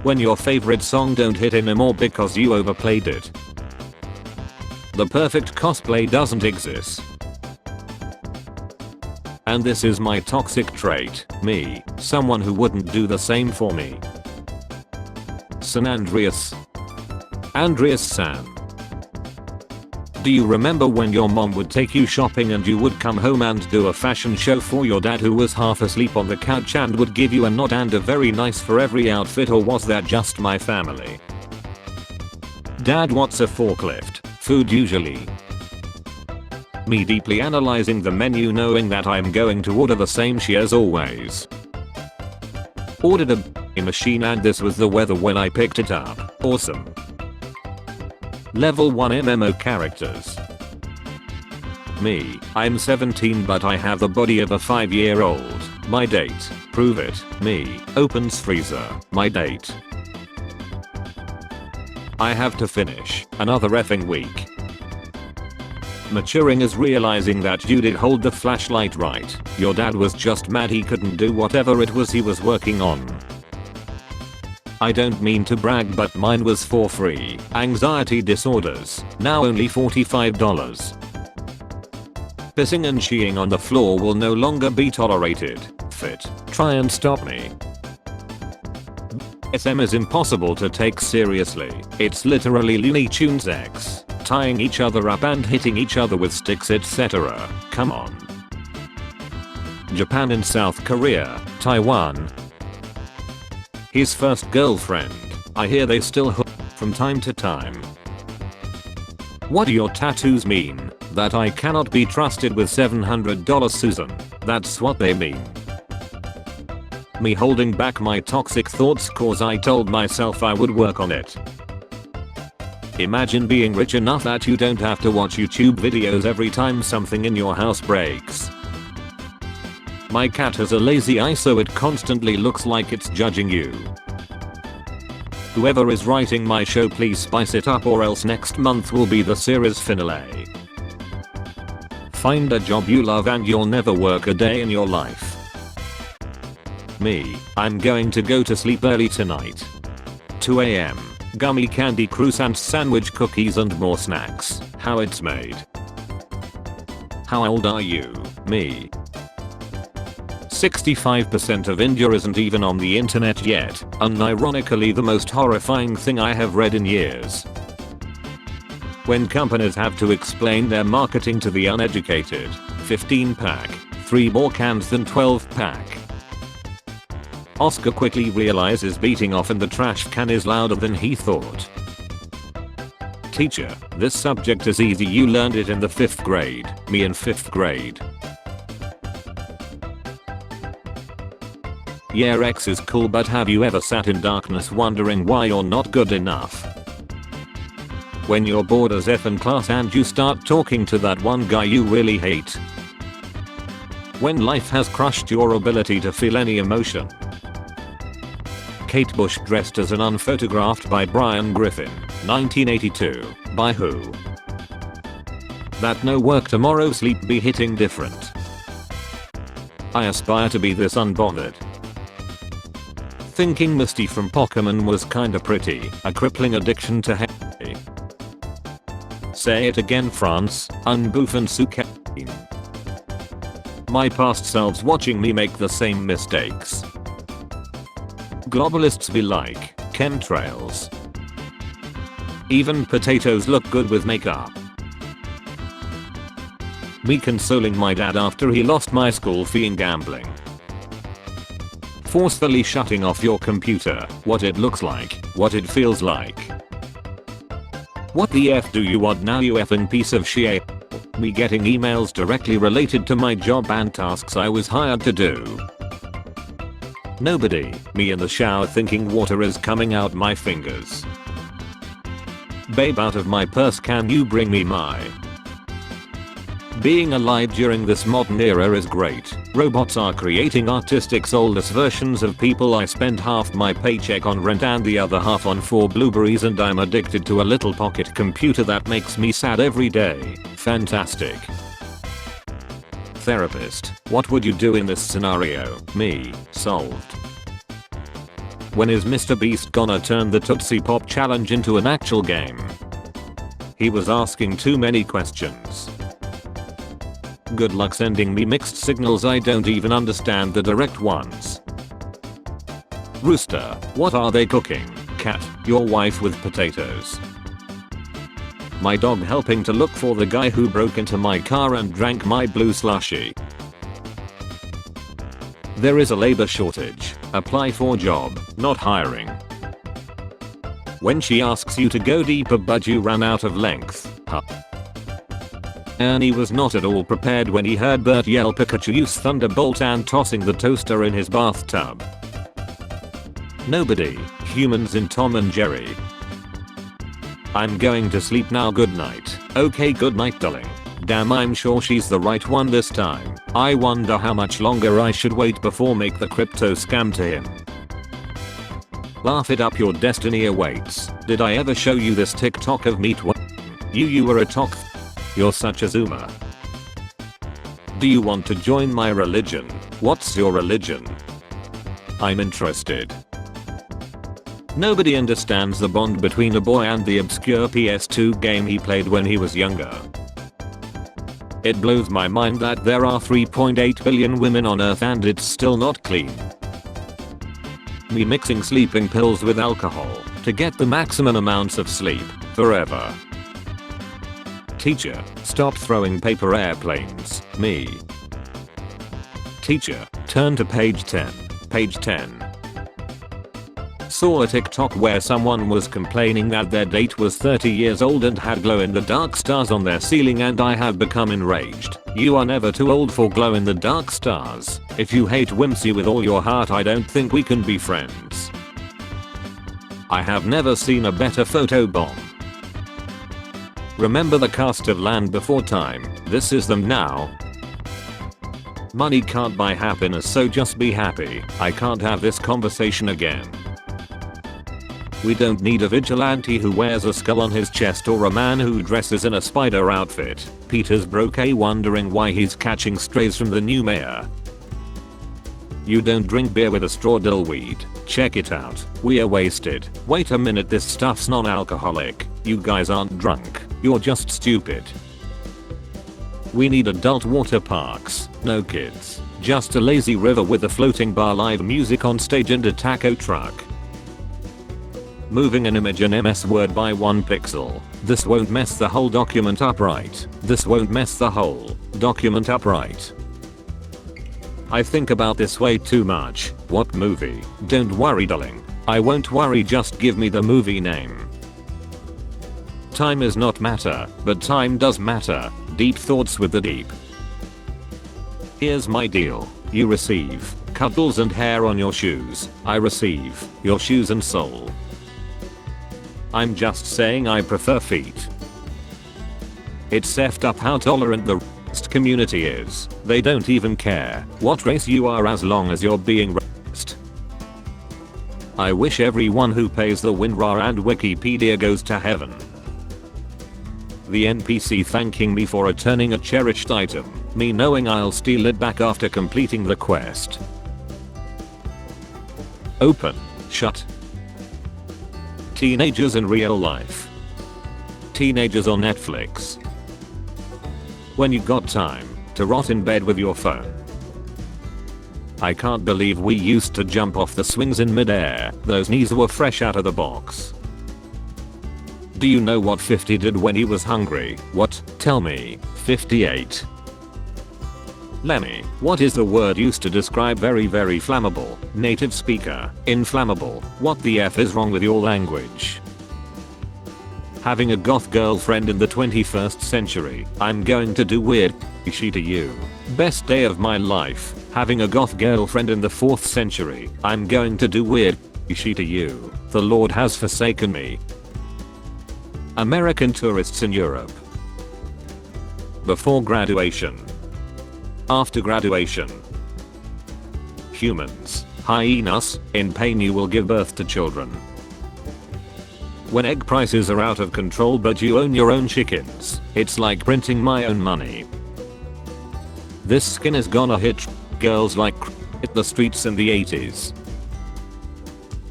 When your favorite song don't hit anymore because you overplayed it. The perfect cosplay doesn't exist. And this is my toxic trait, me, someone who wouldn't do the same for me. San Andreas. Andreas San. Do you remember when your mom would take you shopping and you would come home and do a fashion show for your dad who was half asleep on the couch and would give you a nod and a very nice for every outfit, or was that just my family? Dad, what's a forklift? Food usually. Me deeply analyzing the menu knowing that I'm going to order the same shit as always. Ordered a machine and this was the weather when I picked it up. Awesome. Level 1 MMO characters. Me, I'm 17 but I have the body of a 5-year-old. My date, prove it. Me, opens freezer. My date. I have to finish another effing week. Maturing is realizing that you did hold the flashlight right. Your dad was just mad he couldn't do whatever it was he was working on. I don't mean to brag but mine was for free. Anxiety disorders, now only $45. Pissing and sheeing on the floor will no longer be tolerated. Fit, try and stop me. SM is impossible to take seriously. It's literally Looney Tunes X. Tying each other up and hitting each other with sticks, etc. Come on. Japan and South Korea, Taiwan. His first girlfriend. I hear they still hook from time to time. What do your tattoos mean? That I cannot be trusted with $700, Susan. That's what they mean. Me holding back my toxic thoughts cause I told myself I would work on it. Imagine being rich enough that you don't have to watch YouTube videos every time something in your house breaks. My cat has a lazy eye so it constantly looks like it's judging you. Whoever is writing my show, please spice it up or else next month will be the series finale. Find a job you love and you'll never work a day in your life. Me, I'm going to go to sleep early tonight. 2 AM. Gummy candy croissant sandwich cookies and more snacks. How it's made. How old are you? Me. 65% of India isn't even on the internet yet, unironically the most horrifying thing I have read in years. When companies have to explain their marketing to the uneducated, 15 pack, 3 more cans than 12 pack. Oscar quickly realizes beating off in the trash can is louder than he thought. Teacher, this subject is easy, you learned it in the 5th grade. Me in 5th grade. Yeah, X is cool, but have you ever sat in darkness wondering why you're not good enough? When you're bored as F in class and you start talking to that one guy you really hate. When life has crushed your ability to feel any emotion. Kate Bush dressed as an unphotographed by Brian Griffin, 1982. By who? That no work tomorrow, sleep be hitting different. I aspire to be this unbothered. Thinking Misty from Pokemon was kinda pretty, a crippling addiction to hay. Say it again, France, unbouffant sucane. My past selves watching me make the same mistakes. Globalists be like, chemtrails. Even potatoes look good with makeup. Me consoling my dad after he lost my school fee in gambling. Forcefully shutting off your computer, what it looks like, what it feels like. What the F do you want now, you effing piece of shit? Me getting emails directly related to my job and tasks I was hired to do. Nobody. Me in the shower thinking water is coming out my fingers. Babe, out of my purse, can you bring me my? Being alive during this modern era is great. Robots are creating artistic soulless versions of people. I spend half my paycheck on rent and the other half on 4 blueberries, and I'm addicted to a little pocket computer that makes me sad every day. Fantastic. Therapist, what would you do in this scenario? Me, solved. When is Mr. Beast gonna turn the Tootsie Pop challenge into an actual game? He was asking too many questions. Good luck sending me mixed signals. I don't even understand the direct ones. Rooster, what are they cooking? Cat, your wife with potatoes. My dog helping to look for the guy who broke into my car and drank my blue slushie. There is a labor shortage. Apply for job, not hiring. When she asks you to go deeper but you ran out of length. Huh. Ernie was not at all prepared when he heard Bert yell Pikachu use Thunderbolt and tossing the toaster in his bathtub. Nobody. Humans in Tom and Jerry. I'm going to sleep now. Good night. Okay, good night, darling. Damn, I'm sure she's the right one this time. I wonder how much longer I should wait before make the crypto scam to him. Laugh it up, your destiny awaits. Did I ever show you this TikTok of me? You were a talk. You're such a zoomer. Do you want to join my religion? What's your religion? I'm interested. Nobody understands the bond between a boy and the obscure PS2 game he played when he was younger. It blows my mind that there are 3.8 billion women on Earth and it's still not clean. Me mixing sleeping pills with alcohol to get the maximum amounts of sleep forever. Teacher, stop throwing paper airplanes. Me. Teacher, turn to page 10. Page 10. Saw a TikTok where someone was complaining that their date was 30 years old and had glow-in-the-dark stars on their ceiling, and I have become enraged. You are never too old for glow-in-the-dark stars. If you hate whimsy with all your heart, I don't think we can be friends. I have never seen a better photo bomb. Remember the cast of Land Before Time? This is them now. Money can't buy happiness, so just be happy. I can't have this conversation again. We don't need a vigilante who wears a skull on his chest or a man who dresses in a spider outfit. Peter's broke wondering why he's catching strays from the new mayor. You don't drink beer with a straw, dillweed. Check it out. We are wasted. Wait a minute, this stuff's non-alcoholic. You guys aren't drunk. You're just stupid. We need adult water parks. No kids. Just a lazy river with a floating bar, live music on stage, and a taco truck. Moving an image in MS Word by 1 pixel. This won't mess the whole document up, right? This won't mess the whole document up, right? I think about this way too much. What movie? Don't worry, darling. I won't worry, just give me the movie name. Time is not matter, but time does matter. Deep thoughts with the deep. Here's my deal. You receive cuddles and hair on your shoes. I receive your shoes and soul. I'm just saying I prefer feet. It's effed up how tolerant the racist community is. They don't even care what race you are as long as you're being racist. I wish everyone who pays the WinRAR and Wikipedia goes to heaven. The NPC thanking me for returning a cherished item, me knowing I'll steal it back after completing the quest. Open. Shut. Teenagers in real life. Teenagers on Netflix. When you got time to rot in bed with your phone. I can't believe we used to jump off the swings in midair. Those knees were fresh out of the box. Do you know what 50 did when he was hungry? What? Tell me. 58. Lemmy, what is the word used to describe very flammable? Native speaker. Inflammable. What the F is wrong with your language? Having a goth girlfriend in the 21st century. I'm going to do weird shit to you. Best day of my life. Having a goth girlfriend in the 4th century. I'm going to do weird shit to you. The Lord has forsaken me. American tourists in Europe. Before graduation. After graduation. Humans. Hyenas. In pain you will give birth to children. When egg prices are out of control but you own your own chickens. It's like printing my own money. This skin is gonna hit girls like hit the streets in the 80s.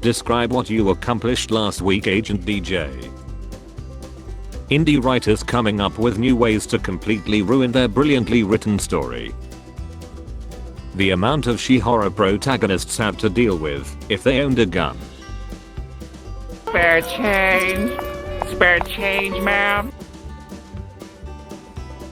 Describe what you accomplished last week, Agent DJ. Indie writers coming up with new ways to completely ruin their brilliantly written story. The amount of she-horror protagonists had to deal with if they owned a gun. Spare change. Spare change, ma'am.